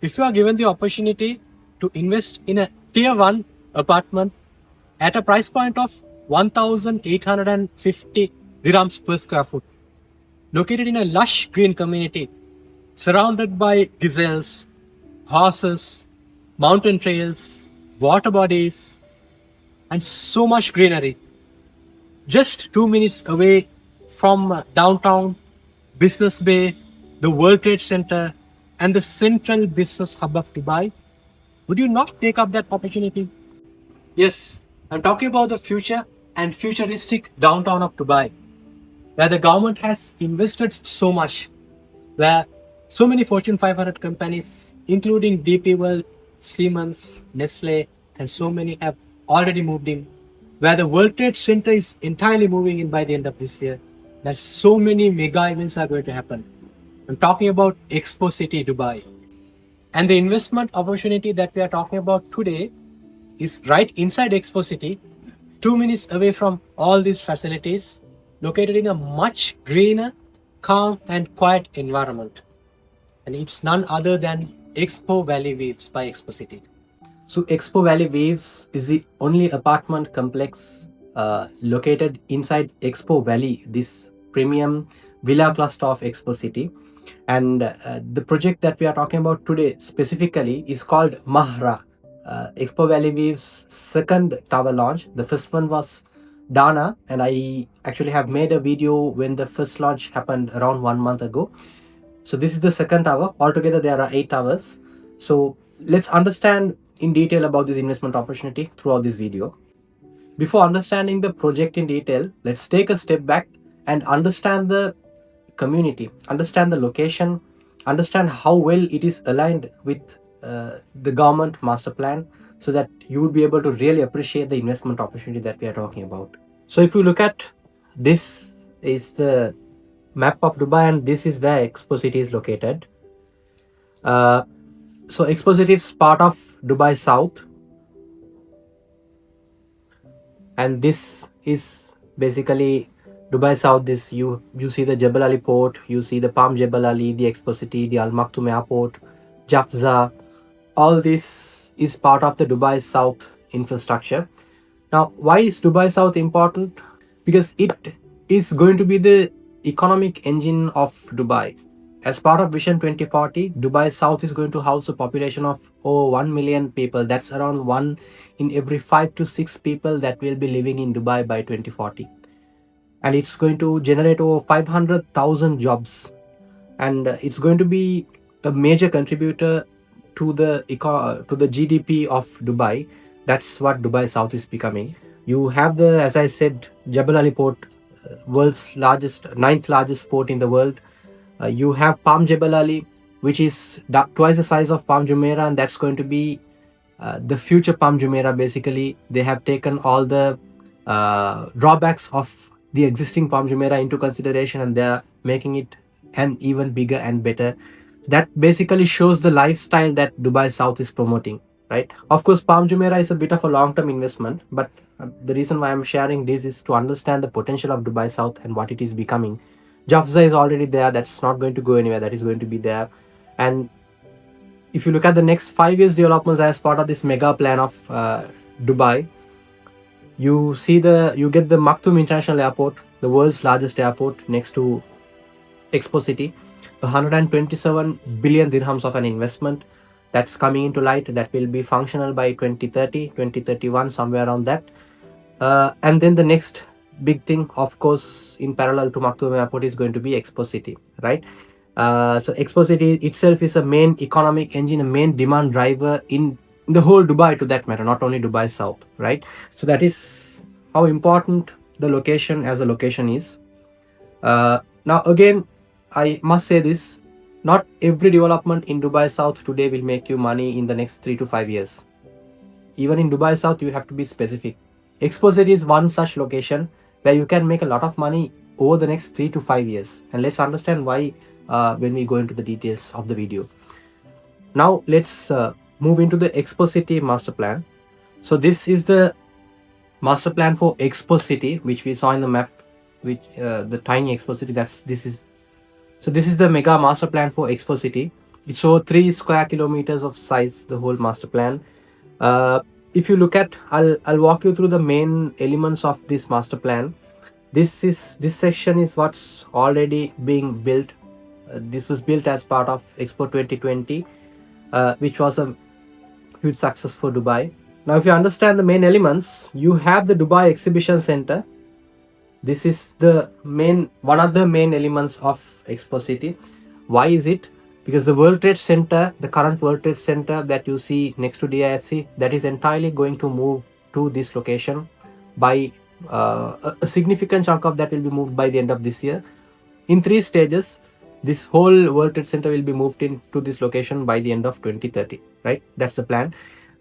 if you are given the opportunity to invest in a tier 1 apartment at a price point of 1,850 dirhams per square foot, located in a lush green community, surrounded by gazelles, horses, mountain trails, water bodies, and so much greenery. Just 2 minutes away from downtown, Business Bay, the World Trade Center, and the central business hub of Dubai, would you not take up that opportunity? Yes, I'm talking about the future and futuristic downtown of Dubai, where the government has invested so much, where so many Fortune 500 companies, including DP World, Siemens, Nestle, and so many have already moved in, where the World Trade Center is entirely moving in by the end of this year. There's so many mega events are going to happen. I'm talking about Expo City Dubai. And the investment opportunity that we are talking about today is right inside Expo City, 2 minutes away from all these facilities, located in a much greener, calm, and quiet environment. And it's none other than Expo Valley Views by Expo City. So Expo Valley Views is the only apartment complex located inside Expo Valley, this premium villa cluster of Expo City. And the project that we are talking about today specifically is called Mahra, Expo Valley Views' second tower launch. The first one was Dana, and I actually have made a video when the first launch happened around 1 month ago. So this is the second tower. Altogether there are 8 towers. So let's understand in detail about this investment opportunity throughout this video. Before understanding the project in detail, let's take a step back and understand the community, understand the location, understand how well it is aligned with the government master plan, so that you would be able to really appreciate the investment opportunity that we are talking about. So if you look at this is the map of Dubai, and this is where Expo City is located. So Expo City is part of Dubai South, and this is basically Dubai South. This you see the Jebel Ali port, you see the Palm Jebel Ali, the Expo City, the Al Maktoum Airport, Jafza. All this is part of the Dubai South infrastructure. Now, why is Dubai South important? Because it is going to be the economic engine of Dubai. As part of Vision 2040, Dubai South is going to house a population of over 1 million people. That's around 1 in every 5 to 6 people that will be living in Dubai by 2040. And it's going to generate over 500,000 jobs. And it's going to be a major contributor to the GDP of Dubai. That's what Dubai South is becoming. You have the, as I said, Jebel Ali port, world's largest, 9th largest port in the world. You have Palm Jebel Ali, which is twice the size of Palm Jumeirah, and that's going to be the future Palm Jumeirah. Basically, they have taken all the drawbacks of the existing Palm Jumeirah into consideration, and they're making it an even bigger and better. That basically shows the lifestyle that Dubai South is promoting, right? Of course, Palm Jumeirah is a bit of a long-term investment, but the reason why I'm sharing this is to understand the potential of Dubai South and what it is becoming. Jafza is already there. That's not going to go anywhere. That is going to be there. And if you look at the next 5 years developments as part of this mega plan of Dubai, you get the Maktoum International Airport, the world's largest airport next to Expo City, 127 billion dirhams of an investment that's coming into light, that will be functional by 2030, 2031, somewhere around that. And then the next big thing, of course, in parallel to Maktoum Airport is going to be Expo City, right? So Expo City itself is a main economic engine, a main demand driver in the whole Dubai, to that matter, not only Dubai South, right? So that is how important the location as a location is. Now again, I must say this, not every development in Dubai South today will make you money in the next 3 to 5 years. Even in Dubai South, you have to be specific. Expo City is one such location where you can make a lot of money over the next 3 to 5 years. And let's understand why when we go into the details of the video. Now let's move into the Expo City master plan. So this is the master plan for Expo City, which we saw in the map, which the tiny Expo City. This is the mega master plan for Expo City. It's over 3 square kilometers of size, the whole master plan. uh, if you look at, I'll walk you through the main elements of this master plan. This section is what's already being built. This was built as part of Expo 2020, which was a huge success for Dubai. Now, if you understand the main elements, you have the Dubai Exhibition Center. This is the main one of the main elements of Expo City. Why is it? Because the World Trade Center, the current World Trade Center that you see next to DIFC, that is entirely going to move to this location by a significant chunk of that will be moved by the end of this year. In 3 stages, this whole World Trade Center will be moved into this location by the end of 2030. Right? That's the plan.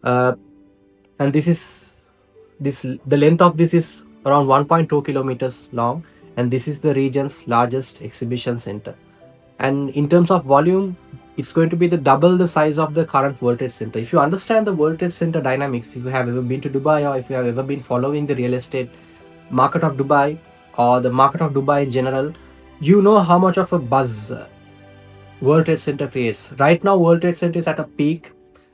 Uh, and the length of this is around 1.2 kilometers long, and this is the region's largest exhibition center. And in terms of volume, it's going to be the double the size of the current World Trade Center. If you understand the World Trade Center dynamics, if you have ever been to Dubai, or if you have ever been following the real estate market of Dubai or the market of Dubai in general, you know how much of a buzz World Trade Center creates. Right now, World Trade Center is at a peak.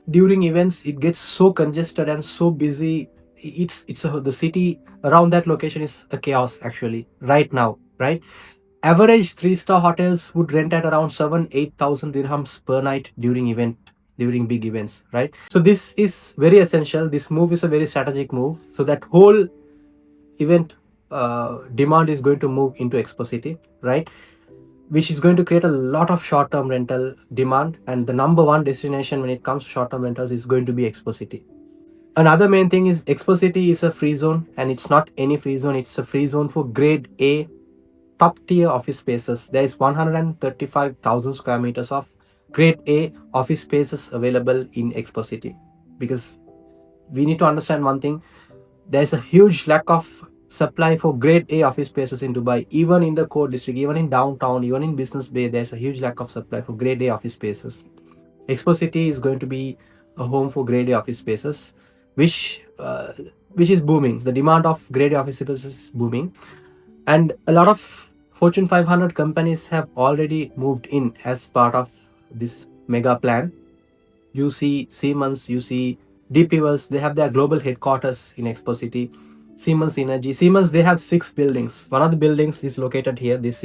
During events, it gets so congested and so busy. The city around that location is a chaos actually right now. Right, average 3-star hotels would rent at around 7-8,000 dirhams per night during big events. Right, so this is very essential. This move is a very strategic move. So that whole event demand is going to move into Expo City. Right, which is going to create a lot of short-term rental demand, and the number one destination when it comes to short-term rentals is going to be Expo City. Another main thing is Expo City is a free zone, and it's not any free zone, it's a free zone for grade A top tier office spaces. There is 135,000 square meters of grade A office spaces available in Expo City. Because we need to understand one thing, there is a huge lack of supply for grade A office spaces in Dubai. Even in the core district, even in downtown, even in Business Bay, there's a huge lack of supply for grade A office spaces. Expo City is going to be a home for grade A office spaces, which uh, which is booming. The demand of grade A office spaces is booming, and a lot of Fortune 500 companies have already moved in as part of this mega plan. You see Siemens, you see DP Wells, they have their global headquarters in Expo City. Siemens Energy, Siemens, they have 6 buildings. One of the buildings is located here. This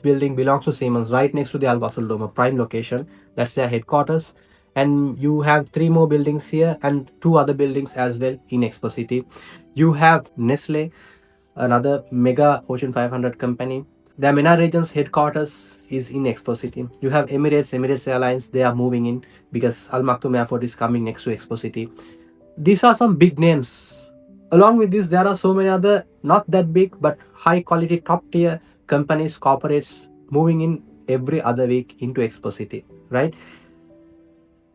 building belongs to Siemens, right next to the Al Wasl Dome, a prime location. That's their headquarters. And you have 3 more buildings here and 2 other buildings as well in Expo City. You have Nestle, another mega Fortune 500 company. The MENA region's headquarters is in Expo City. You have Emirates Airlines, they are moving in because Al Maktoum Airport is coming next to Expo City. These are some big names. Along with this, there are so many other, not that big, but high quality, top tier companies, corporates moving in every other week into Expo City, right?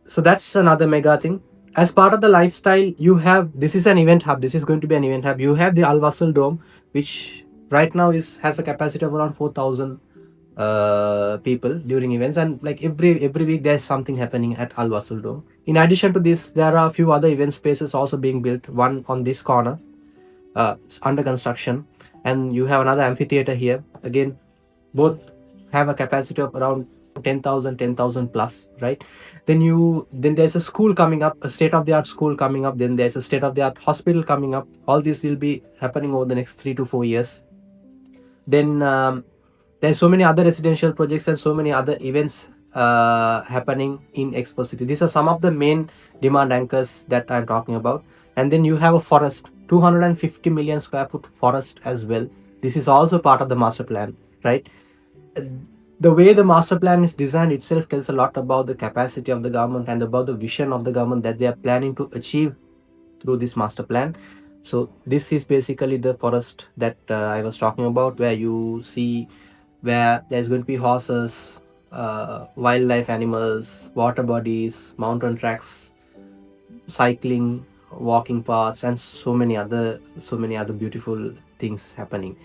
So that's another mega thing. As part of the lifestyle, you have, this is an event hub. This is going to be an event hub. You have the Al Wasl Dome, which right now has a capacity of around 4,000 people during events, and like every week there's something happening at Al Wasl Dome. In addition to this, there are a few other event spaces also being built. One on this corner, it's under construction, and you have another amphitheater here. Again, both have a capacity of around 10,000 plus, right? Then there's a school coming up, a state of the art school coming up. Then there's a state of the art hospital coming up. All this will be happening over the next 3 to 4 years. Then there's so many other residential projects and so many other events happening in Expo City. These are some of the main demand anchors that I'm talking about. And then you have a forest, 250 million square foot forest as well. This is also part of the master plan, right? The way the master plan is designed itself tells a lot about the capacity of the government and about the vision of the government that they are planning to achieve through this master plan. So this is basically the forest that I was talking about, where you see where there's going to be horses, wildlife animals, water bodies, mountain tracks, cycling, walking paths, and so many other beautiful things happening.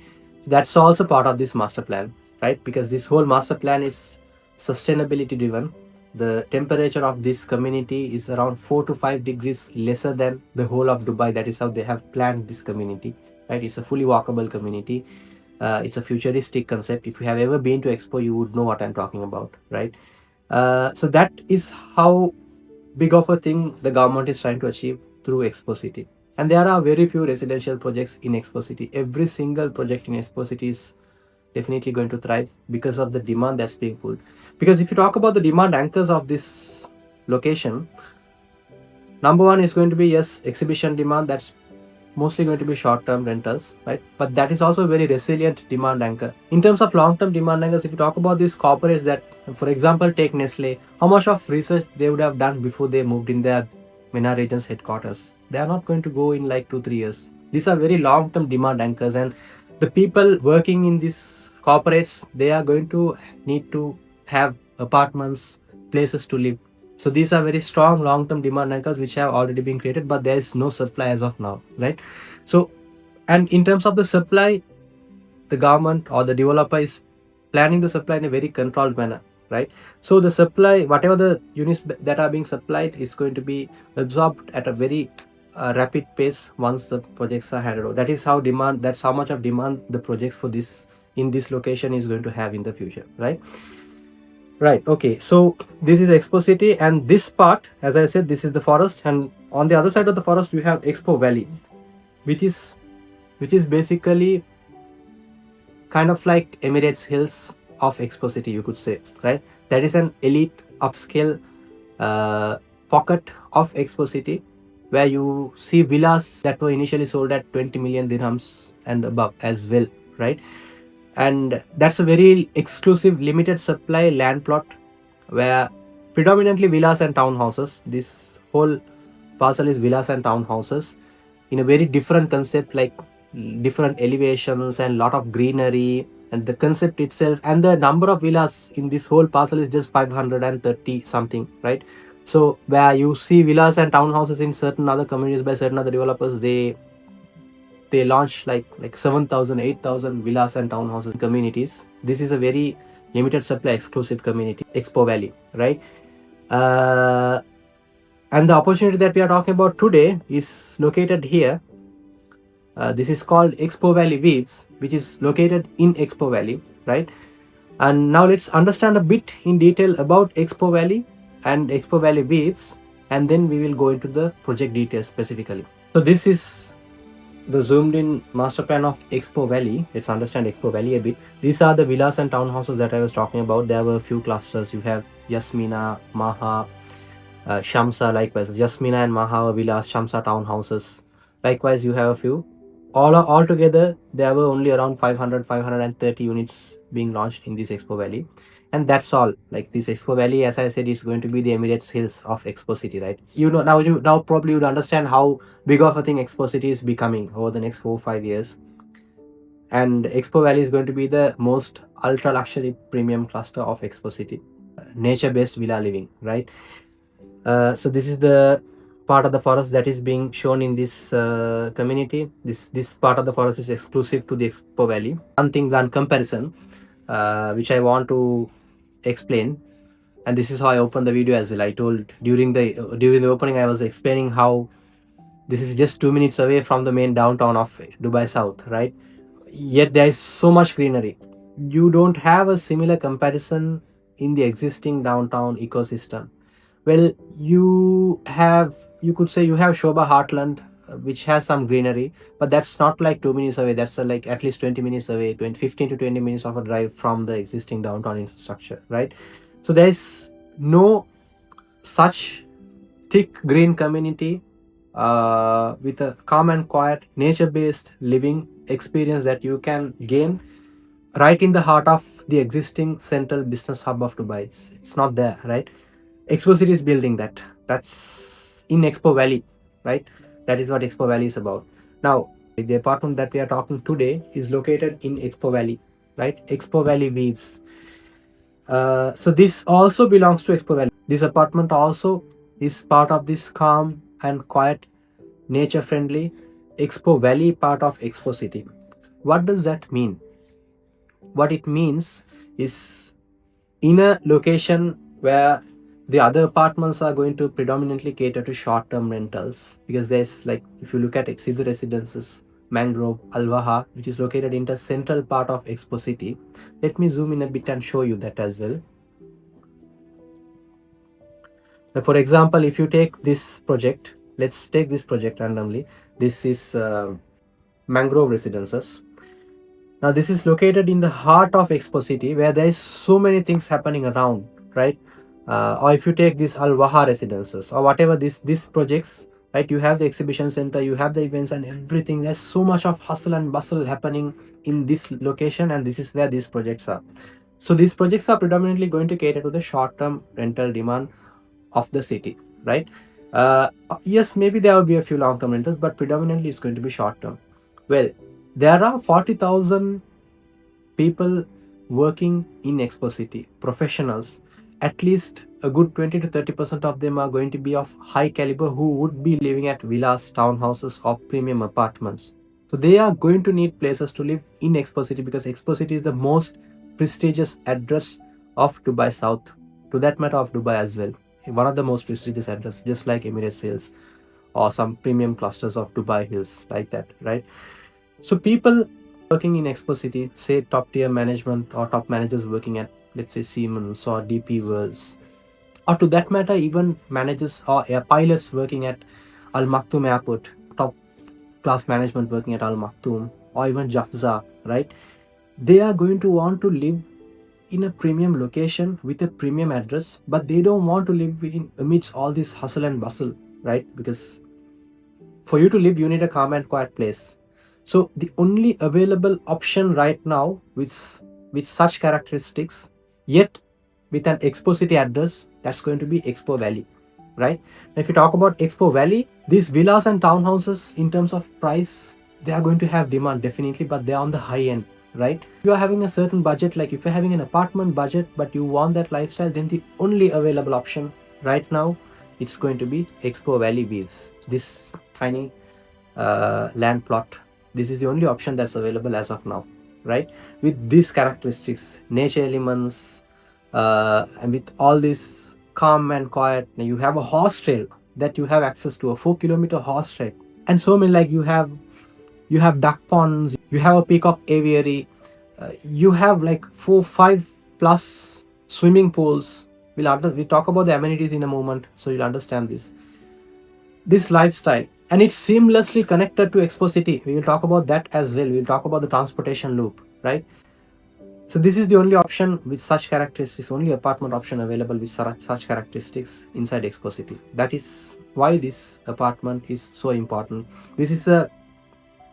So that's also part of this master plan, right? Because this whole master plan is sustainability driven. The temperature of this community is around 4 to 5 degrees lesser than the whole of Dubai. That is how they have planned this community, right? It's a fully walkable community. It's a futuristic concept. If you have ever been to Expo, you would know what I'm talking about, right? So that is how big of a thing the government is trying to achieve through Expo City. And there are very few residential projects in Expo City. Every single project in Expo City is definitely going to thrive because of the demand that's being pulled. Because if you talk about the demand anchors of this location, number one is going to be, yes, exhibition demand. That's mostly going to be short-term rentals, right? But that is also a very resilient demand anchor. In terms of long-term demand anchors, if you talk about these corporates that, for example, take Nestle, how much of research they would have done before they moved in their MENA region's headquarters? They are not going to go in like 2-3 years. These are very long-term demand anchors, and the people working in these corporates, they are going to need to have apartments, places to live. So these are very strong long-term demand anchors which have already been created, but there is no supply as of now, right? So, and in terms of the supply, the government or the developer is planning the supply in a very controlled manner, right? So the supply, whatever the units that are being supplied, is going to be absorbed at a very rapid pace once the projects are handed over. That is how demand. That's how much of demand the projects for this in this location is going to have in the future, right? Right. Okay. So this is Expo City, and this part, as I said, this is the forest, and on the other side of the forest, we have Expo Valley, which is basically kind of like Emirates Hills of Expo City, you could say, right? That is an elite upscale uh, pocket of Expo City, where you see villas that were initially sold at 20 million dirhams and above as well, right? And that's a very exclusive limited supply land plot where predominantly villas and townhouses. This whole parcel is villas and townhouses in a very different concept, like different elevations and lot of greenery, and the concept itself and the number of villas in this whole parcel is just 530 something, right? So where you see villas and townhouses in certain other communities by certain other developers, they launch like 7,000, 8,000 villas and townhouses in communities. This is a very limited supply exclusive community, Expo Valley, right? uh, and the opportunity that we are talking about today is located here. This is called Expo Valley Views, which is located in Expo Valley, right? And now let's understand a bit in detail about Expo Valley and Expo Valley Views, and then we will go into the project details specifically. So this is the zoomed in master plan of Expo Valley. Let's understand Expo Valley a bit. These are the villas and townhouses that I was talking about. There were a few clusters. You have Yasmina, Maha, Shamsa, likewise. Yasmina and Maha villas, Shamsa townhouses. Likewise, you have a few. All together, there were only around 500, 530 units being launched in this Expo Valley. And that's all. Like this Expo Valley, as I said, is going to be the Emirates Hills of Expo City, right? Now probably you'd understand how big of a thing Expo City is becoming over the next 4 or 5 years. And Expo Valley is going to be the most ultra luxury premium cluster of Expo City, nature based villa living, right? So this is the part of the forest that is being shown in this community. This part of the forest is exclusive to the Expo Valley. One comparison which I want to explain, and this is how I opened the video as well. I told during the opening, I was explaining how this is just 2 minutes away from the main downtown of Dubai South, right? Yet there is so much greenery. You don't have a similar comparison in the existing downtown ecosystem. Well, you could say you have Shobha Heartland, which has some greenery, but that's not like 2 minutes away. That's like at least 20 minutes away, 15 to 20 minutes of a drive from the existing downtown infrastructure, right? So there's no such thick green community with a calm and quiet nature-based living experience that you can gain right in the heart of the existing central business hub of Dubai. It's not there, right? Expo City is building that. That's in Expo Valley, right? That is what Expo Valley is about. Now, the apartment that we are talking today is located in Expo Valley, right? Expo Valley Views. So this also belongs to Expo Valley. This apartment also is part of this calm and quiet, nature-friendly Expo Valley part of Expo City. What does that mean? What it means is in a location where the other apartments are going to predominantly cater to short-term rentals, because there's like, if you look at Exhidu Residences, Mangrove, Al Waha, which is located in the central part of Expo City. Let me zoom in a bit and show you that as well. For example, if you take this project, let's take this project randomly. This is Mangrove Residences. Now, this is located in the heart of Expo City, where there is so many things happening around, right? Or if you take this Al Waha Residences or whatever this projects, right? You have the exhibition center, you have the events and everything. There's so much of hustle and bustle happening in this location, and this is where these projects are. So these projects are predominantly going to cater to the short-term rental demand of the city, right? Yes, maybe there will be a few long-term rentals, but predominantly it's going to be short-term. Well, there are 40,000 people working in Expo City, professionals. At least a good 20 to 30% of them are going to be of high caliber who would be living at villas, townhouses, or premium apartments. So they are going to need places to live in Expo City because Expo City is the most prestigious address of Dubai South, to that matter of Dubai as well. One of the most prestigious address, just like Emirates Hills or some premium clusters of Dubai Hills, like that, right? So people working in Expo City, say top tier management or top managers working at, let's say, Siemens or DP Worlds, or to that matter, even managers or air pilots working at Al Maktoum Airport, top class management working at Al Maktoum, or even Jafza, right? They are going to want to live in a premium location with a premium address, but they don't want to live in amidst all this hustle and bustle, right? Because for you to live, you need a calm and quiet place. So the only available option right now with such characteristics, yet with an Expo City address, that's going to be Expo Valley, right? Now, if you talk about Expo Valley, these villas and townhouses in terms of price, they are going to have demand definitely, but they're on the high end, right? If you are having a certain budget, like if you're having an apartment budget, but you want that lifestyle, then the only available option right now, it's going to be Expo Valley Views. This tiny land plot, this is the only option that's available as of now, right? With these characteristics, nature elements, and with all this calm and quiet, you have a horse trail that you have access to, a 4 kilometer horse trail, and so many, like you have duck ponds, you have a peacock aviary, you have like 4 5 plus swimming pools. We'll talk about the amenities in a moment, so you'll understand this lifestyle, and it's seamlessly connected to Expo City. We will talk about that as well. We'll talk about the transportation loop, right? So this is the only option with such characteristics, only apartment option available with such characteristics inside Expo City. That is why this apartment is so important. This is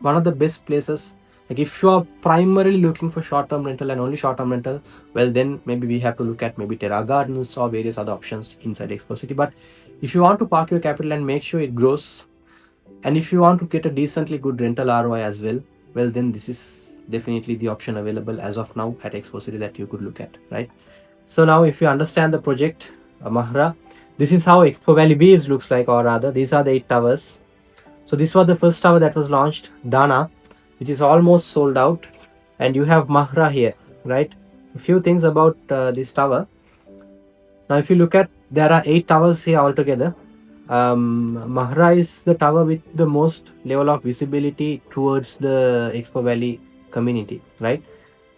one of the best places. Like if you are primarily looking for short-term rental and only short-term rental, well then maybe we have to look at maybe Terra Gardens or various other options inside Expo City. But if you want to park your capital and make sure it grows, and if you want to get a decently good rental ROI as well, well then this is definitely the option available as of now at Expo City that you could look at, right? So now if you understand the project, Mahra, this is how Expo Valley Views looks like, or rather these are the 8 towers. So this was the first tower that was launched, Dana, which is almost sold out, and you have Mahra here, right? A few things about this tower. Now if you look at, there are 8 towers here altogether. Mahra is the tower with the most level of visibility towards the Expo Valley community, right?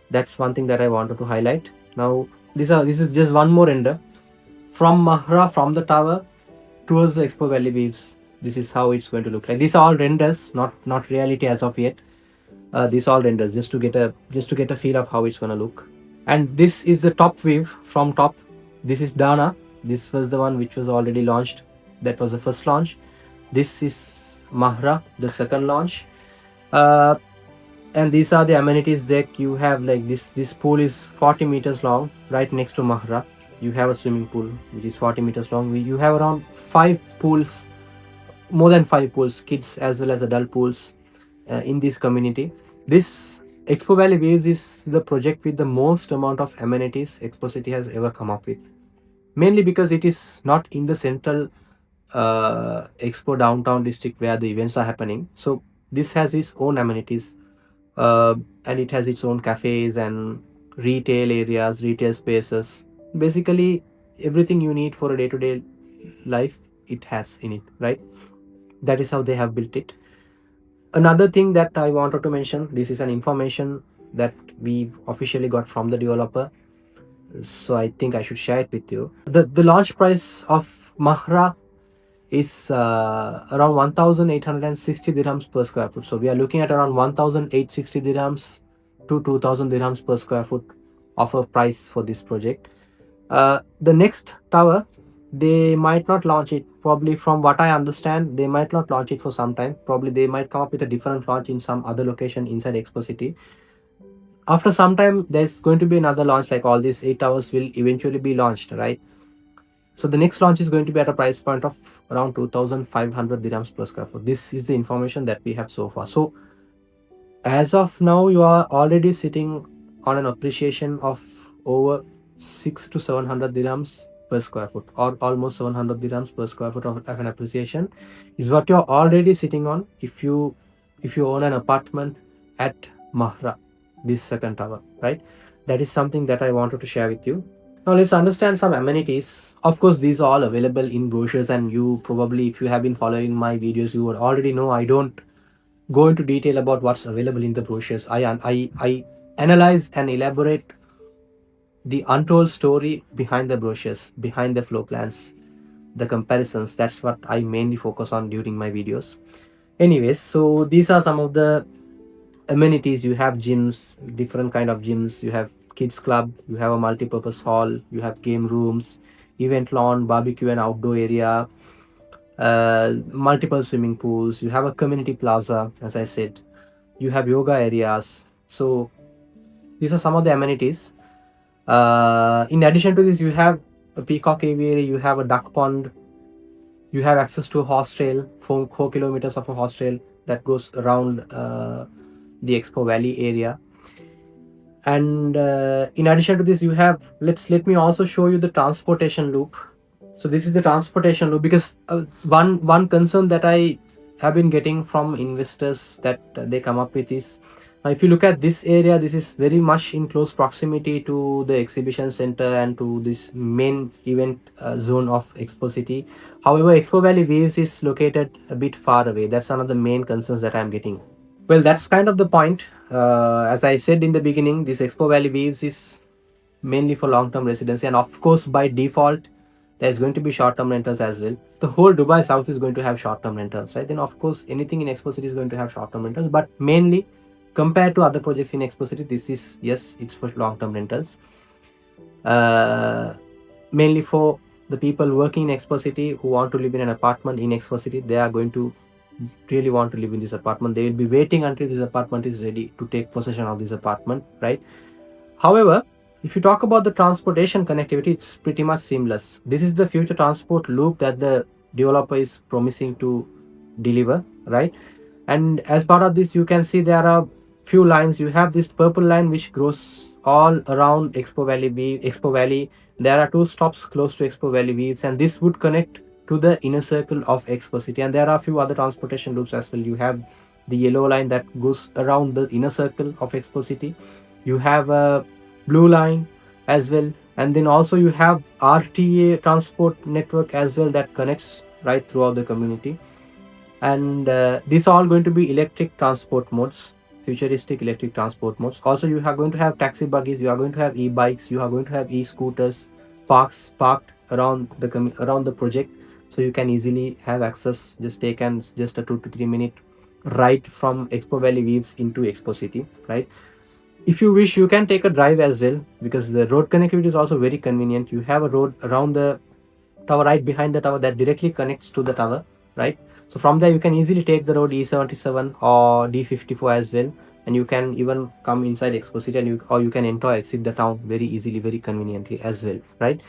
That's one thing that I wanted to highlight. Now this is just one more render from Mahra, from the tower towards the Expo Valley Views. This is how it's going to look like. These are all renders, not reality as of yet. These all renders just to get a feel of how it's going to look. And this is the top view from top. This is Dana. This was the one which was already launched. That was the first launch. This is Mahra, the second launch. And these are the amenities deck. You have like this pool is 40 meters long, right next to Mahra. You have a swimming pool which is 40 meters long. You have around 5 pools, more than 5 pools, kids as well as adult pools in this community. This Expo Valley Views is the project with the most amount of amenities Expo City has ever come up with. Mainly because it is not in the central Expo downtown district where the events are happening. So this has its own amenities, and it has its own cafes and retail areas, retail spaces. Basically, everything you need for a day-to-day life, it has in it, right? That is how they have built it. Another thing that I wanted to mention, this is an information that we've officially got from the developer, so I think I should share it with you. The launch price of Mahra is around 1860 dirhams per square foot. So we are looking at around 1860 dirhams to 2000 dirhams per square foot of a price for this project. The next tower, they might not launch it. Probably, from what I understand, they might not launch it for some time. Probably they might come up with a different launch in some other location inside Expo City. After some time, there's going to be another launch. Like all these 8 towers will eventually be launched, right? So the next launch is going to be at a price point of around 2,500 dirhams per square foot. This is the information that we have so far. So as of now, you are already sitting on an appreciation of over 600 to 700 dirhams per square foot, or almost 700 dirhams per square foot of an appreciation is what you're already sitting on if you own an apartment at Mahra, this second tower, right? That is something that I wanted to share with you. Now let's understand some amenities. Of course, these are all available in brochures, and you probably, if you have been following my videos, you would already know I don't go into detail about what's available in the brochures. I analyze and elaborate the untold story behind the brochures, behind the floor plans, the comparisons. That's what I mainly focus on during my videos. Anyways, so these are some of the amenities. You have gyms, different kind of gyms. You have kids club, you have a multi-purpose hall, you have game rooms, event lawn, barbecue and outdoor area, multiple swimming pools. You have a community plaza, as I said. You have yoga areas. So these are some of the amenities. In addition to this, you have a peacock aviary, you have a duck pond, you have access to a horse trail, 4 kilometers of a horse trail that goes around the Expo Valley area. And in addition to this, you have, let me also show you the transportation loop. So this is the transportation loop, because one concern that I have been getting from investors that they come up with is, if you look at this area, this is very much in close proximity to the exhibition center and to this main event zone of Expo City. However, Expo Valley Views is located a bit far away. That's one of the main concerns that I'm getting. Well, that's kind of the point. As I said in the beginning, this Expo Valley Views is mainly for long-term residency, and of course, by default, there's going to be short-term rentals as well. The whole Dubai South is going to have short-term rentals, right? Then, of course, anything in Expo City is going to have short-term rentals, but mainly compared to other projects in Expo City, this is, yes, it's for long-term rentals. Mainly for the people working in Expo City who want to live in an apartment in Expo City, they are going to really want to live in this apartment. They will be waiting until this apartment is ready to take possession of this apartment, right? However, if you talk about the transportation connectivity, it's pretty much seamless. This is the future transport loop that the developer is promising to deliver, right? And as part of this, you can see there are few lines. You have this purple line which goes all around Expo Valley. There are 2 stops close to Expo Valley Views, and this would connect to the inner circle of Expo City. And there are a few other transportation loops as well. You have the yellow line that goes around the inner circle of Expo City. You have a blue line as well, and then also you have RTA transport network as well that connects right throughout the community. And these are all going to be electric transport modes, futuristic electric transport modes. Also, you are going to have taxi buggies, you are going to have e-bikes, you are going to have e-scooters parked around the project, so you can easily have access. Just take just a 2 to 3 minute ride from Expo Valley Views into Expo City, right? If you wish, you can take a drive as well, because the road connectivity is also very convenient. You have a road around the tower, right behind the tower, that directly connects to the tower, right? So from there you can easily take the road E77 or D54 as well, and you can even come inside Expo City, and you can enter or exit the town very easily, very conveniently as well, right?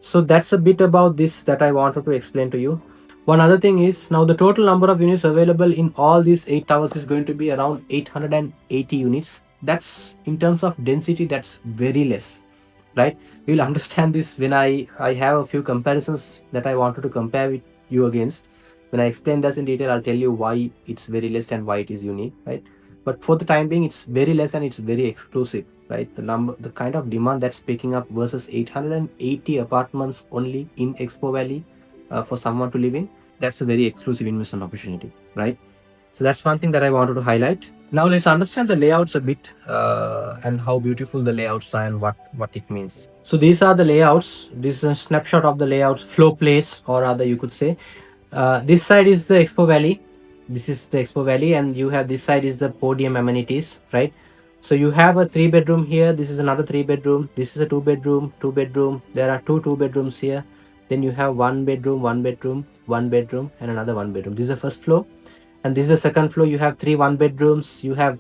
So that's a bit about this that I wanted to explain to you. One other thing is, now the total number of units available in all these 8 towers is going to be around 880 units. That's, in terms of density, that's very less, right? You'll understand this when I have a few comparisons that I wanted to compare with you against. When I explain this in detail, I'll tell you why it's very less and why it is unique, right? But for the time being, it's very less and it's very exclusive, right? The kind of demand that's picking up versus 880 apartments only in Expo Valley for someone to live in, that's a very exclusive investment opportunity, right? So that's one thing that I wanted to highlight. Now let's understand the layouts a bit, and how beautiful the layouts are and what it means. So these are the layouts. This is a snapshot of the layouts, floor plates, or rather you could say. This side is the Expo Valley. This is the Expo Valley, and you have this side is the podium amenities, right? So you have a 3 bedroom here. This is another 3 bedroom. This is a 2 bedroom, 2 bedroom. There are two bedrooms here. Then you have 1 bedroom, 1 bedroom, 1 bedroom, and another 1 bedroom. This is the first floor, and this is the second floor. You have three 1 bedrooms. You have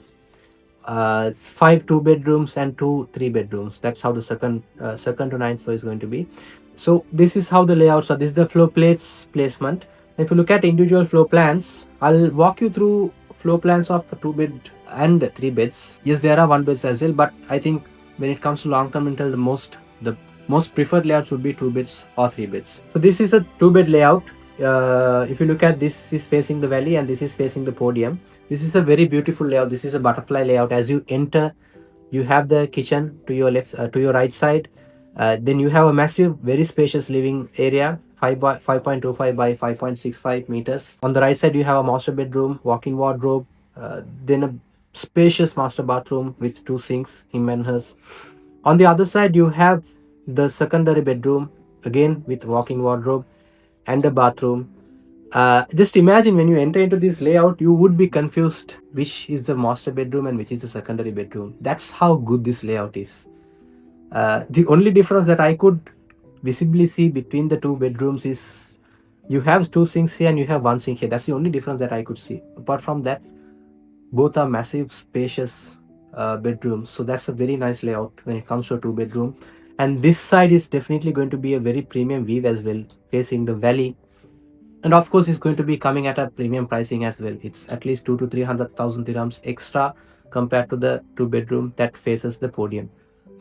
five 2 bedrooms and two 3 bedrooms. That's how the second to ninth floor is going to be. So this is how the layouts are. This is the floor plates placement. If you look at individual floor plans, I'll walk you through floor plans of 2 bed and 3 beds. Yes, there are 1 beds as well, but I think when it comes to long term rental, the most preferred layouts would be 2 beds or 3 beds. So this is a 2 bed layout. If you look at, this is facing the valley and this is facing the podium. This is a very beautiful layout. This is a butterfly layout. As you enter, you have the kitchen to your left, to your right side. Then you have a massive, very spacious living area, 5.25 by 5.65 meters. On the right side, you have a master bedroom, walk-in wardrobe, then a spacious master bathroom with two sinks, him and hers. On the other side, you have the secondary bedroom, again with walk-in wardrobe and a bathroom. Just imagine, when you enter into this layout, you would be confused which is the master bedroom and which is the secondary bedroom. That's how good this layout is. The only difference that I could visibly see between the two bedrooms is you have two sinks here and you have one sink here. That's the only difference that I could see. Apart from that, both are massive, spacious bedrooms. So that's a very nice layout when it comes to a 2 bedroom. And this side is definitely going to be a very premium view as well, facing the valley. And of course, it's going to be coming at a premium pricing as well. It's at least 2 to 300,000 dirhams extra compared to the 2 bedroom that faces the podium.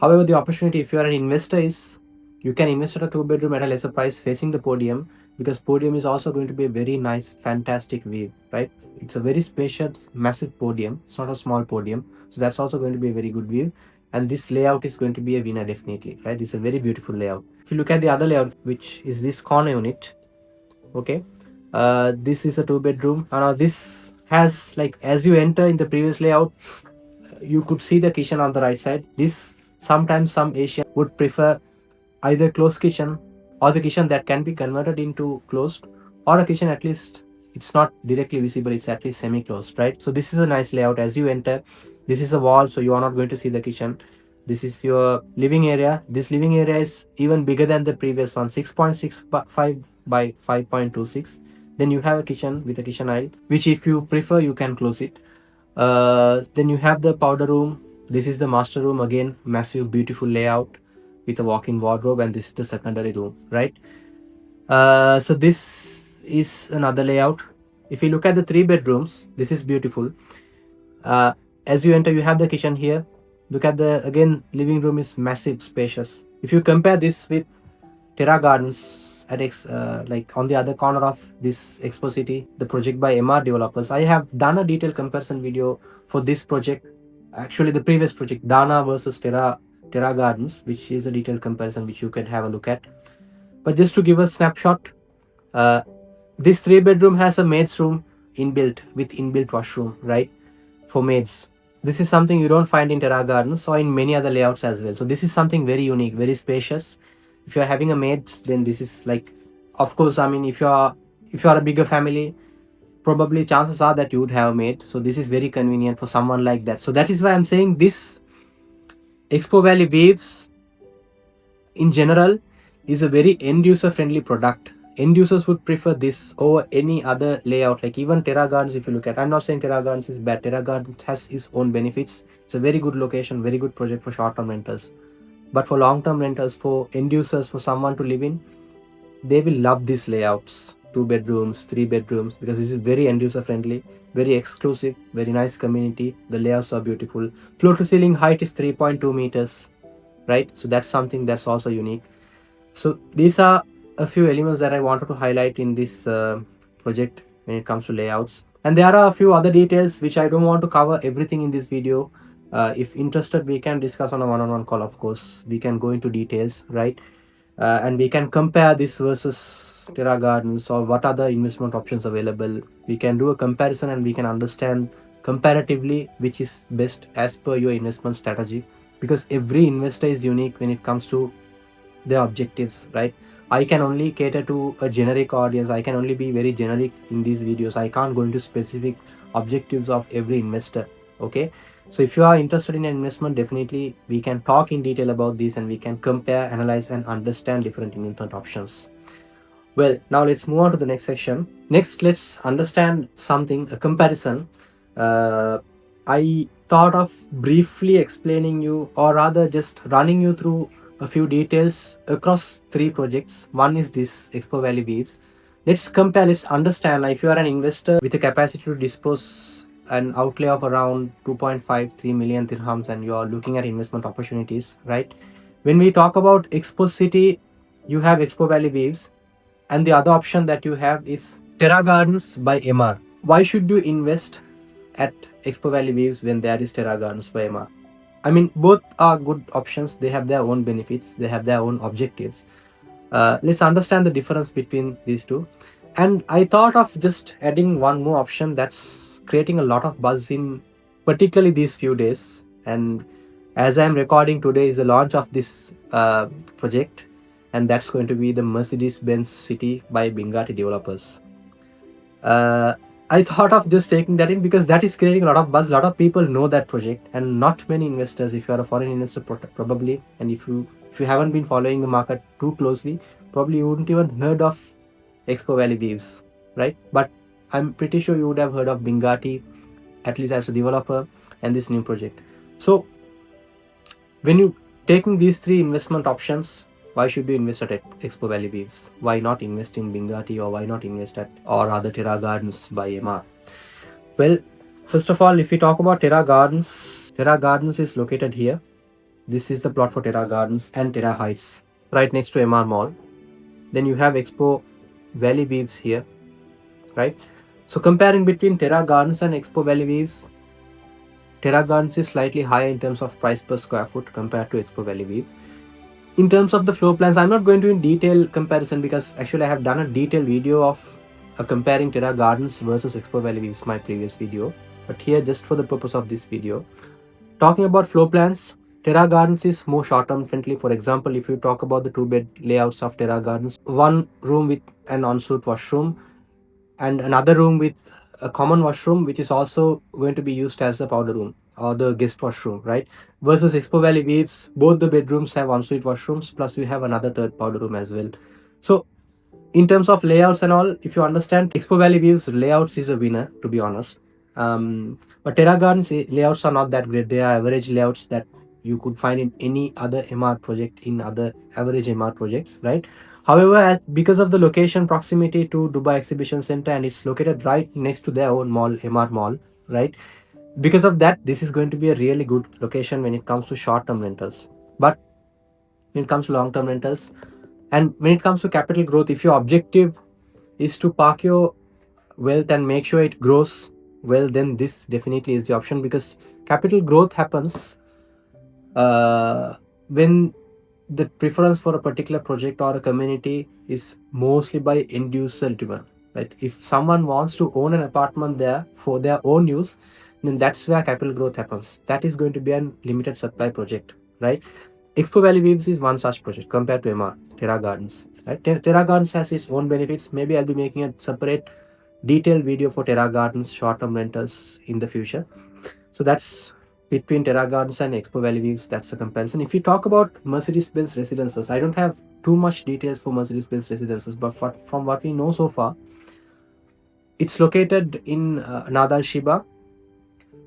However, the opportunity, if you are an investor, is you can invest at a 2 bedroom at a lesser price facing the podium, because podium is also going to be a very nice, fantastic view, right? It's a very spacious, massive podium. It's not a small podium. So that's also going to be a very good view. And this layout is going to be a winner definitely, right? It's a very beautiful layout. If you look at the other layout, which is this corner unit, okay, this is a 2 bedroom. This has, like, as you enter in the previous layout, you could see the kitchen on the right side. This, sometimes some Asian would prefer either closed kitchen or the kitchen that can be converted into closed, or a kitchen at least it's not directly visible, it's at least semi-closed, right? So this is a nice layout. As you enter, this is a wall, so you are not going to see the kitchen. This is your living area. This living area is even bigger than the previous one, 6.65 by 5.26. Then you have a kitchen with a kitchen aisle, which if you prefer you can close it. Then you have the powder room. This is the master room, again massive, beautiful layout with a walk-in wardrobe, and this is the secondary room, right? So this is another layout. If you look at the 3 bedrooms, this is beautiful. As you enter, you have the kitchen here. Look at the, again, living room is massive, spacious. If you compare this with Terra Gardens at like on the other corner of this Expo City, the project by MR developers, I have done a detailed comparison video for this project. Actually, the previous project, Dana versus Terra Gardens, which is a detailed comparison which you can have a look at. But just to give a snapshot, uh, this 3 bedroom has a maid's room inbuilt with inbuilt washroom, right? For maids. This is something you don't find in Terra Gardens or in many other layouts as well. So this is something very unique, very spacious. If you're having a maid, then this is like, of course, I mean, if you're a bigger family, probably chances are that you would have a maid. So this is very convenient for someone like that. So that is why I'm saying this Expo Valley Views in general is a very end user friendly product. End users would prefer this over any other layout. Like even Terra Gardens, if you look at, I'm not saying Terra Gardens is bad. Terra Gardens has its own benefits. It's a very good location, very good project for short term renters. But for long term renters, for end users, for someone to live in, they will love these layouts. 2 bedrooms, 3 bedrooms, because this is very end user friendly, very exclusive, very nice community. The layouts are beautiful. Floor to ceiling height is 3.2 meters, right? So that's something that's also unique. So these are a few elements that I wanted to highlight in this project when it comes to layouts. And there are a few other details which I don't want to cover everything in this video. If interested, we can discuss on a one-on-one call, of course. We can go into details, right? And we can compare this versus Terra Gardens, or what are the investment options available. We can do a comparison and we can understand comparatively which is best as per your investment strategy, because every investor is unique when it comes to their objectives, right? I can only cater to a generic audience. I can only be very generic in these videos. I can't go into specific objectives of every investor. Okay, so if you are interested in an investment, definitely we can talk in detail about this and we can compare, analyze and understand different investment options. Well, now let's move on to the next section. Next, let's understand something, a comparison. Uh, I thought of briefly explaining you, or rather just running you through a few details across three projects. One is this Expo Valley Views. Let's compare, let's understand, like if you are an investor with a capacity to dispose an outlay of around 2.53 million dirhams and you are looking at investment opportunities, right? When we talk about Expo City, you have Expo Valley Views, and the other option that you have is Terra Gardens by MR. Why should you invest at Expo Valley Views when there is Terra Gardens by MR? I mean, both are good options. They have their own benefits. They have their own objectives. Let's understand the difference between these two. And I thought of just adding one more option that's creating a lot of buzz in particularly these few days. And as I'm recording today is the launch of this project, and that's going to be the Mercedes-Benz City by Binghatti developers. I thought of just taking that in because that is creating a lot of buzz. A lot of people know that project, and not many investors. If you are a foreign investor, probably, and if you haven't been following the market too closely, probably you wouldn't even heard of Expo Valley Views, right? But I'm pretty sure you would have heard of Binghatti, at least as a developer, and this new project. So when you taking these three investment options, why should you invest at Expo Valley Views? Why not invest in Binghatti, or why not invest at or other Terra Gardens by MR? Well, first of all, if we talk about Terra Gardens is located here. This is the plot for Terra Gardens and Terra Heights, right next to MR Mall. Then you have Expo Valley Views here, right? So comparing between Terra Gardens and Expo Valley Views, Terra Gardens is slightly higher in terms of price per square foot compared to Expo Valley Views. In terms of the floor plans, I'm not going to in detail comparison because actually I have done a detailed video of comparing Terra Gardens versus Expo Valley Views, my previous video. But here, just for the purpose of this video, talking about floor plans, Terra Gardens is more short-term friendly. For example, if you talk about the two-bed layouts of Terra Gardens, one room with an ensuite washroom and another room with a common washroom, which is also going to be used as the powder room or the guest washroom, right? Versus Expo Valley Views, both the bedrooms have ensuite washrooms, plus we have another third powder room as well. So in terms of layouts and all, if you understand, Expo Valley Views layouts is a winner, to be honest. But Terra Gardens layouts are not that great. They are average layouts that you could find in any other MR project, in other average MR projects, right? However, because of the location proximity to Dubai Exhibition Center, and it's located right next to their own mall, MR Mall, right? Because of that, this is going to be a really good location when it comes to short-term rentals. But when it comes to long-term rentals, and when it comes to capital growth, if your objective is to park your wealth and make sure it grows well, then this definitely is the option, because capital growth happens when the preference for a particular project or a community is mostly by end user driven, right? If someone wants to own an apartment there for their own use, then that's where capital growth happens. That is going to be a limited supply project, right? Expo Valley Views is one such project compared to MR Terra Gardens, right? Terra Gardens has its own benefits. Maybe I'll be making a separate detailed video for Terra Gardens short-term rentals in the future. So that's between Terra Gardens and Expo Valley Views. That's a comparison. If you talk about Mercedes-Benz residences, I don't have too much details for Mercedes-Benz residences, but from what we know so far, it's located in Nadal Shiba,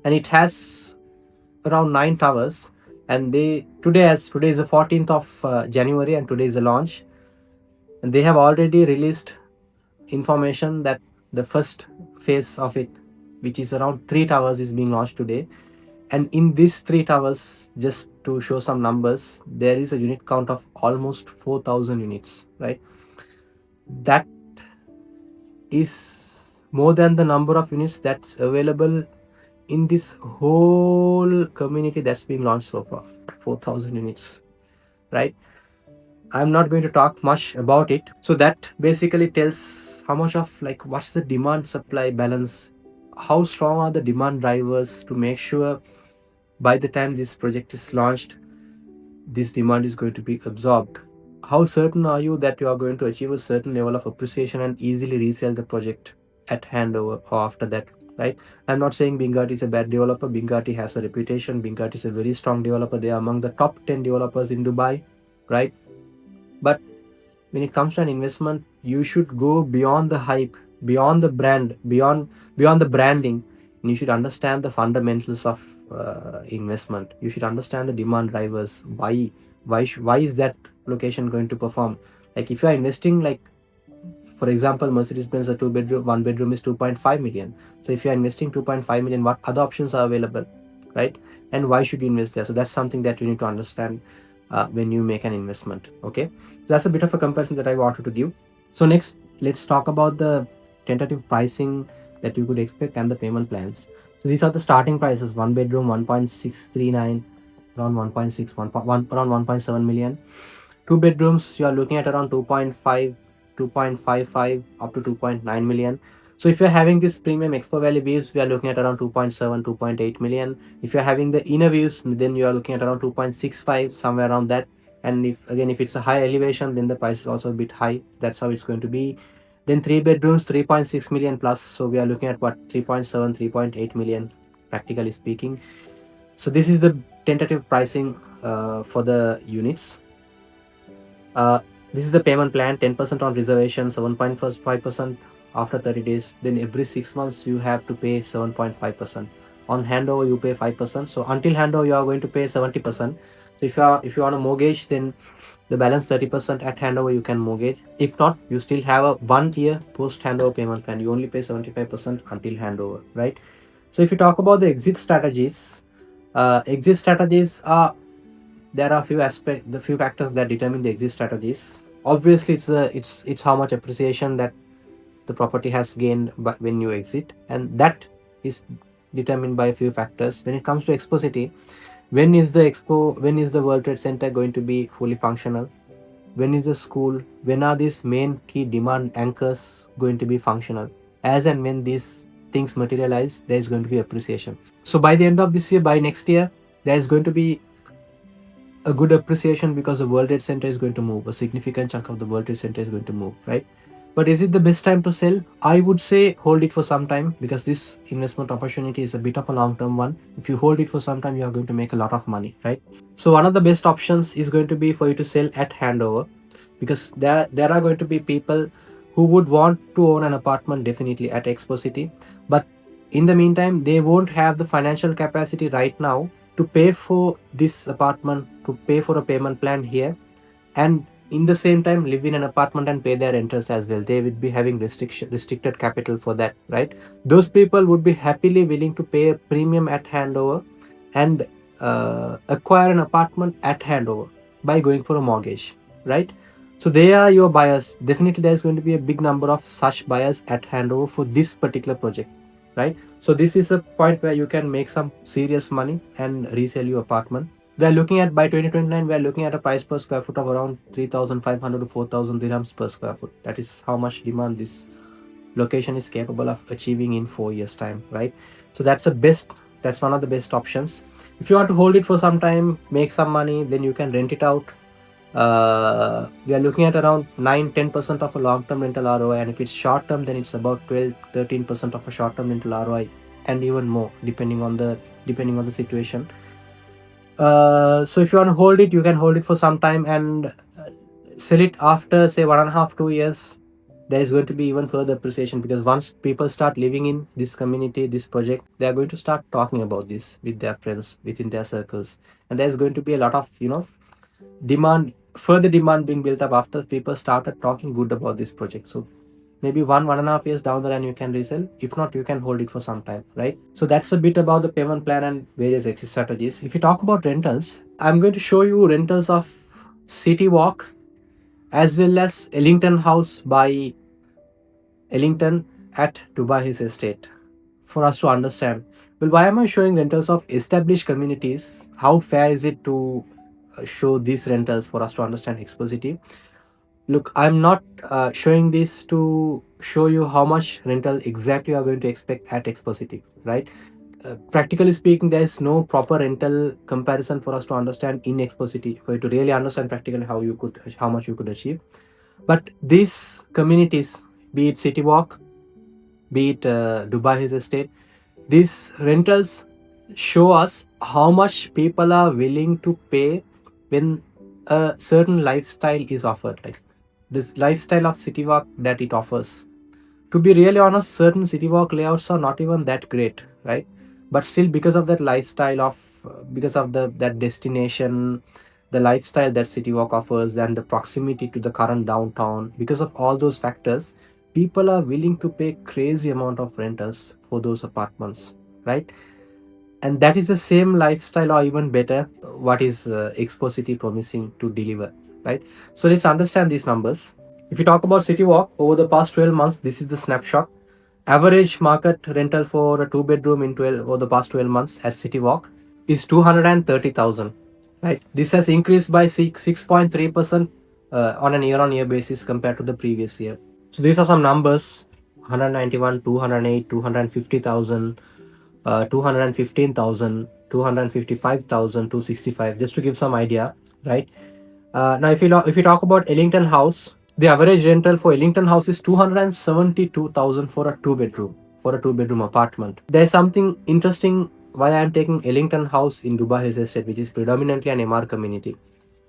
and it has around 9 towers. And today is the 14th of January, and today is the launch. And they have already released information that the first phase of it, which is around 3 towers, is being launched today. And in these 3 towers, just to show some numbers, there is a unit count of almost 4,000 units, right? That is more than the number of units that's available in this whole community that's being launched so far. 4,000 units, right? I'm not going to talk much about it. So that basically tells how much of, like, what's the demand supply balance how strong are the demand drivers to make sure by the time this project is launched, this demand is going to be absorbed. How certain are you that you are going to achieve a certain level of appreciation and easily resell the project at handover or after that, right? I'm not saying Binghatti is a bad developer. Binghatti has a reputation. Binghatti is a very strong developer. They are among the top 10 developers in Dubai, right? But when it comes to an investment, you should go beyond the hype, beyond the brand, beyond the branding, and you should understand the fundamentals of investment. You should understand the demand drivers. Why is that location going to perform? Like if you are investing, like for example, Mercedes-Benz, a two bedroom, one bedroom is 2.5 million. So if you are investing 2.5 million, what other options are available, right? And why should you invest there? So that's something that you need to understand when you make an investment. Okay, that's a bit of a comparison that I wanted to give. So next, let's talk about the tentative pricing that you could expect and the payment plans. So these are the starting prices: one bedroom 1.639, around 1.6, 1, around 1.7 million. Two bedrooms, you are looking at around 2.5, 2.55 up to 2.9 million. So if you're having this premium Expo Valley Views, we are looking at around 2.7, 2.8 million. If you're having the inner views, then you are looking at around 2.65, somewhere around that. And if it's a high elevation, then the price is also a bit high. That's how it's going to be. Then three bedrooms, 3.6 million plus. So we are looking at what, 3.7, 3.8 million, practically speaking. So this is the tentative pricing for the units. This is the payment plan: 10% on reservation, 7.5% after 30 days. Then every 6 months you have to pay 7.5%. On handover you pay 5%. So until handover you are going to pay 70%. So if you want a mortgage, then the balance 30% at handover you can mortgage. If not, you still have a 1 year post handover payment plan. You only pay 75% until handover, right? So if you talk about the exit strategies are, there are the few factors that determine the exit strategies. Obviously it's how much appreciation that the property has gained when you exit, and that is determined by a few factors. When it comes to Expo City, when is the World Trade Center going to be fully functional? When is the school, when are these main key demand anchors going to be functional? As and when these things materialize, there is going to be appreciation. So by the end of this year, by next year, there is going to be a good appreciation because the World Trade Center is going to move. A significant chunk of the World Trade Center is going to move, right? But is it the best time to sell? I would say hold it for some time, because this investment opportunity is a bit of a long-term one. If you hold it for some time, you are going to make a lot of money, right? So one of the best options is going to be for you to sell at handover, because there are going to be people who would want to own an apartment definitely at Expo City, but in the meantime they won't have the financial capacity right now to pay for this apartment, to pay for a payment plan here, and in the same time live in an apartment and pay their rentals as well. They would be having restricted capital for that, right? Those people would be happily willing to pay a premium at handover and acquire an apartment at handover by going for a mortgage, right? So they are your buyers. Definitely there's going to be a big number of such buyers at handover for this particular project, right? So this is a point where you can make some serious money and resell your apartment. We are looking at, by 2029, we are looking at a price per square foot of around 3,500 to 4,000 dirhams per square foot. That is how much demand this location is capable of achieving in 4 years time, right? So that's one of the best options. If you want to hold it for some time, make some money, then you can rent it out. We are looking at around 9-10% of a long-term rental ROI, and if it's short-term, then it's about 12-13% of a short-term rental ROI, and even more depending on the situation. So if you want to hold it, you can hold it for some time and sell it after, say, 1.5-2 years. There is going to be even further appreciation, because once people start living in this community, this project, they are going to start talking about this with their friends, within their circles, and there's going to be a lot of demand, further demand being built up after people started talking good about this project. So maybe 1.5 years down the line you can resell. If not, you can hold it for some time, right? So that's a bit about the payment plan and various exit strategies. If you talk about rentals, I'm going to show you rentals of City Walk as well as Ellington House by Ellington at Dubai Hills Estate, for us to understand, well, why am I showing rentals of established communities? How fair is it to show these rentals for us to understand Expo City? Look, I'm not showing this to show you how much rental exactly you are going to expect at Expo City, right? Practically speaking, there is no proper rental comparison for us to understand in Expo City for you to really understand practically how much you could achieve. But these communities, be it City Walk, be it Dubai Hills Estate, these rentals show us how much people are willing to pay when a certain lifestyle is offered. Like this lifestyle of City Walk that it offers. To be really honest, certain City Walk layouts are not even that great, right? But still, because of that lifestyle of because of the that destination, the lifestyle that City Walk offers, and the proximity to the current downtown, because of all those factors, people are willing to pay crazy amount of rentals for those apartments, right? And that is the same lifestyle or even better what is Expo City promising to deliver, right? So let's understand these numbers. If you talk about City Walk over the past 12 months, this is the snapshot. Average market rental for a two bedroom in 12 over the past 12 months at City Walk is 230,000, right? This has increased by 6.3% on an year on year basis compared to the previous year. So these are some numbers: 191, 208, 250,000, 215,000, 255,000, 265, just to give some idea, right? Now, if you talk about Ellington House, the average rental for Ellington House is 272,000 for a two bedroom apartment. There's something interesting why I am taking Ellington House in Dubai Hills Estate, which is predominantly an MR community,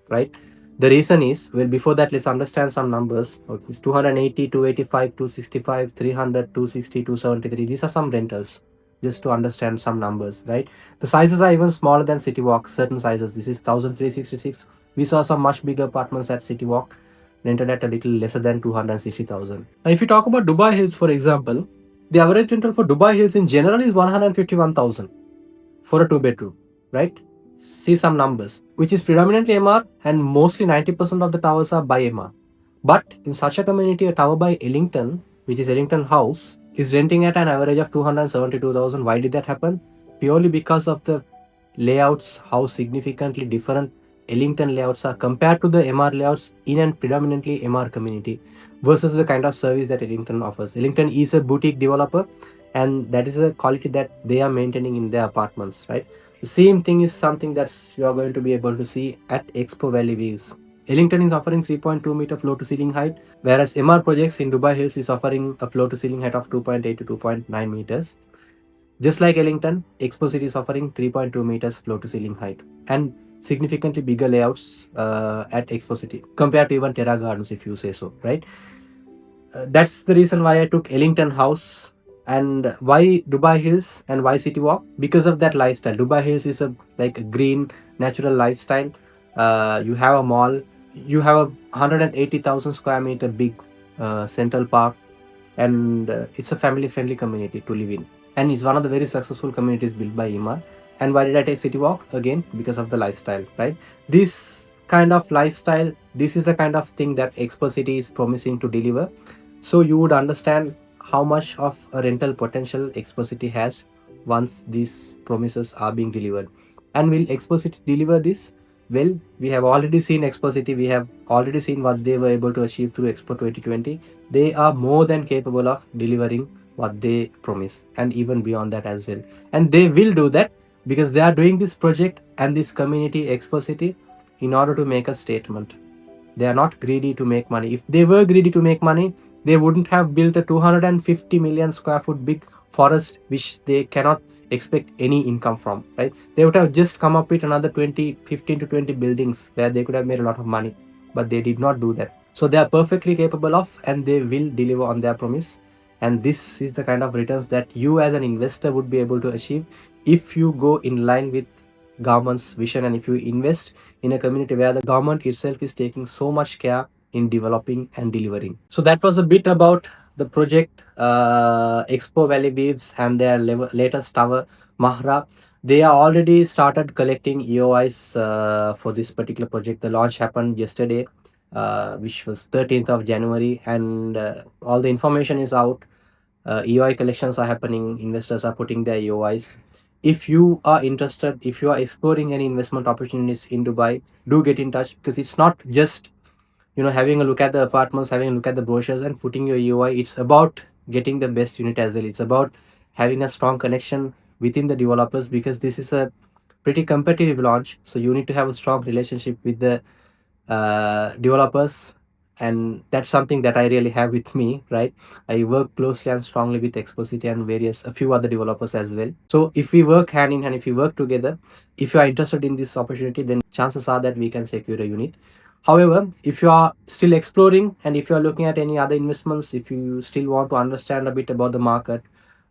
right? The reason is, well, before that, let's understand some numbers. Okay, it's 280, 285, 265, 300, 260, 273. These are some rentals, just to understand some numbers, right? The sizes are even smaller than City Walk, certain sizes. This is 1366. We saw some much bigger apartments at City Walk, rented at a little lesser than 260,000. Now, if you talk about Dubai Hills, for example, the average rental for Dubai Hills in general is 151,000 for a two bedroom, right? See some numbers, which is predominantly MR, and mostly 90% of the towers are by MR. But in such a community, a tower by Ellington, which is Ellington House, is renting at an average of 272,000. Why did that happen? Purely because of the layouts, how significantly different Ellington layouts are compared to the MR layouts in an predominantly MR community versus the kind of service that Ellington offers. Ellington is a boutique developer, and that is a quality that they are maintaining in their apartments, right? The same thing is something that you are going to be able to see at Expo Valley Views. Ellington is offering 3.2 meter floor to ceiling height, whereas MR Projects in Dubai Hills is offering a floor to ceiling height of 2.8 to 2.9 meters. Just like Ellington, Expo City is offering 3.2 meters floor to ceiling height and significantly bigger layouts at Expo City compared to even Terra Gardens, if you say so, right? That's the reason why I took Ellington House. And why Dubai Hills and why City Walk? Because of that lifestyle. Dubai Hills is a like a green, natural lifestyle. You have a mall. You have a 180,000 square meter big central park, and it's a family-friendly community to live in. And it's one of the very successful communities built by Imar. And why did I take City Walk? Again, because of the lifestyle, right? This kind of lifestyle, this is the kind of thing that Expo City is promising to deliver. So you would understand how much of a rental potential Expo City has once these promises are being delivered. And will Expo City deliver this? Well, we have already seen Expo City. We have already seen what they were able to achieve through Expo 2020. They are more than capable of delivering what they promise, and even beyond that as well. And they will do that because they are doing this project and this community Expo City in order to make a statement. They are not greedy to make money. If they were greedy to make money, they wouldn't have built a 250 million square foot big forest which they cannot expect any income from, right? They would have just come up with another 15 to 20 buildings where they could have made a lot of money, but they did not do that. So they are perfectly capable of, and they will deliver on their promise. And this is the kind of returns that you as an investor would be able to achieve if you go in line with government's vision, and if you invest in a community where the government itself is taking so much care in developing and delivering. So that was a bit about the project Expo Valley Views and their latest tower Mahra. They are already started collecting EOIs for this particular project. The launch happened yesterday, which was 13th of January, and all the information is out. EOI collections are happening. Investors are putting their EOIs. If you are interested, if you are exploring any investment opportunities in Dubai, do get in touch, because it's not just having a look at the apartments, having a look at the brochures and putting your UI. It's about getting the best unit as well. It's about having a strong connection within the developers, because this is a pretty competitive launch. So you need to have a strong relationship with the developers, and that's something that I really have with me, right? I work closely and strongly with Expo City and a few other developers as well. So if we work hand in hand, if we work together, if you are interested in this opportunity, then chances are that we can secure a unit. However, if you are still exploring and if you are looking at any other investments, if you still want to understand a bit about the market,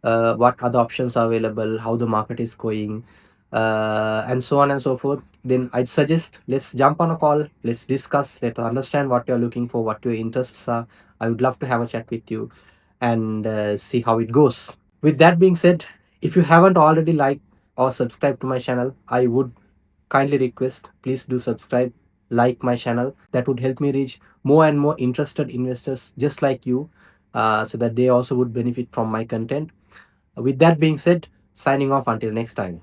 what other options are available, how the market is going, and so on and so forth, then I'd suggest let's jump on a call, let's discuss, let's understand what you're looking for, what your interests are. I would love to have a chat with you and see how it goes. With that being said, if you haven't already liked or subscribed to my channel, I would kindly request please do subscribe, like my channel. That would help me reach more and more interested investors just like you, so that they also would benefit from my content. With that being said, signing off until next time.